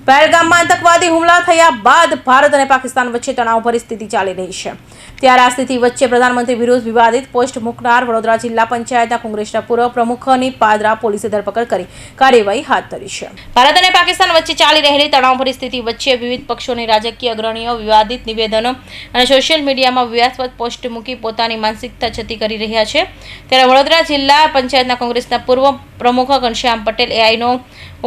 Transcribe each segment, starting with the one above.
પહેલગામમાં આતંકવાદી હુમલા થયા બાદ ભારત અને પાકિસ્તાન વચ્ચે તણાવભરી સ્થિતિ ચાલી રહી છે। ત્યારે આ સ્થિતિ વચ્ચે પ્રધાનમંત્રી વિરુદ્ધ વિવાદિત પોસ્ટ મૂકનાર વડોદરા જિલ્લા પંચાયતના કોંગ્રેસના પૂર્વ પ્રમુખની પાદરા પોલીસે ધરપકડ કરી કાર્યવાહી હાથ ધરી છે। ભારત અને પાકિસ્તાન વચ્ચે ચાલી રહેલી તણાવભરી સ્થિતિ વચ્ચે વિવિધ પક્ષોની રાજકીય અગ્રણીઓ વિવાદિત નિવેદનો અને સોશિયલ મીડિયામાં વિવાદાસ્પદ પોસ્ટ મૂકી પોતાની માનસિકતા છતી કરી રહ્યા છે। ત્યારે વડોદરા જિલ્લા પંચાયતના કોંગ્રેસના પૂર્વ પ્રમુખ ઘનશ્યામ પટેલ એઆઈનો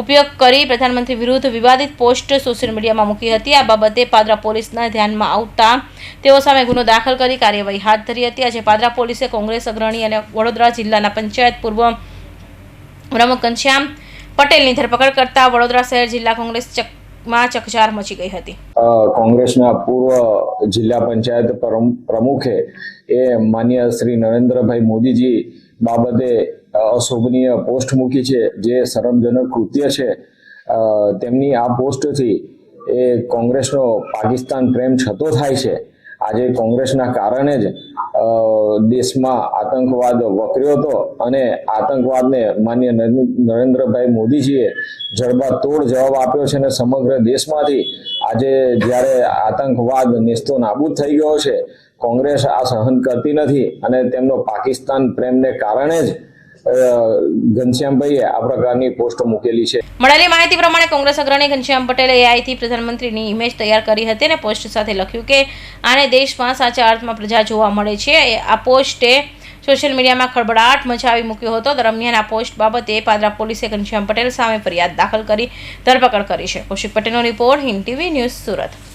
ઉપયોગ કરી પ્રધાનમંત્રી વિરુદ્ધ વિવાદિત પોસ્ટ સોશિયલ મીડિયામાં મૂકી હતી। આ બાબતે પાદરા પોલીસના ધ્યાનમાં આવતા તેઓ સામે ગુનો દાખલ કરી કાર્યવાહી હાથ ધરી હતી। આજે પાદરા પોલીસે કોંગ્રેસ અગ્રણી અને વડોદરા જિલ્લાના પંચાયત પૂર્વ પ્રમુખ ઘનશ્યામ પટેલની ધરપકડ કરતા વડોદરા શહેર જિલ્લા કોંગ્રેસમાં ચકચાર મચી ગઈ હતી। કોંગ્રેસના પૂર્વ જિલ્લા પંચાયત પ્રમુખે એ માન્ય શ્રી નરેન્દ્રભાઈ મોદીજી બાબતે અશોભનીય પોસ્ટ મૂકી છે, જે શરમજનક કૃત્ય છે। તેમની આ પોસ્ટથી એ કોંગ્રેસનો પાકિસ્તાન પ્રેમ છતો થાય છે। આજે કોંગ્રેસના કારણે જ દેશમાં આતંકવાદ વકર્યો હતો અને આતંકવાદને માન્ય નરેન્દ્રભાઈ મોદીજીએ જડબાતોડ જવાબ આપ્યો છે અને સમગ્ર દેશમાંથી આજે જ્યારે આતંકવાદ નેસ્તો નાબૂદ થઈ ગયો છે, કોંગ્રેસ આ સહન કરતી નથી અને તેમનો પાકિસ્તાન પ્રેમને કારણે જ ઘનશ્યામભાઈએ આ પ્રકારની પોસ્ટ મૂકેલી છે। મળેલી માહિતી પ્રમાણે કોંગ્રેસ અગ્રણી ઘનશ્યામ પટેલે એઆઈથી પ્રધાનમંત્રીની ઇમેજ તૈયાર કરી હતી અને પોસ્ટ સાથે લખ્યું કે આને દેશમાં સાચા અર્થમાં પ્રજા જોવા મળે છે। આ પોસ્ટે સોશિયલ મીડિયામાં ખળબળાટ મચાવી મૂક્યો હતો। દરમિયાન આ પોસ્ટ બાબતે પાદરા પોલીસે ઘનશ્યામ પટેલ સામે ફરિયાદ દાખલ કરી ધરપકડ કરી છે। કૌશિક પટેલનો report, Hind TV news, Surat.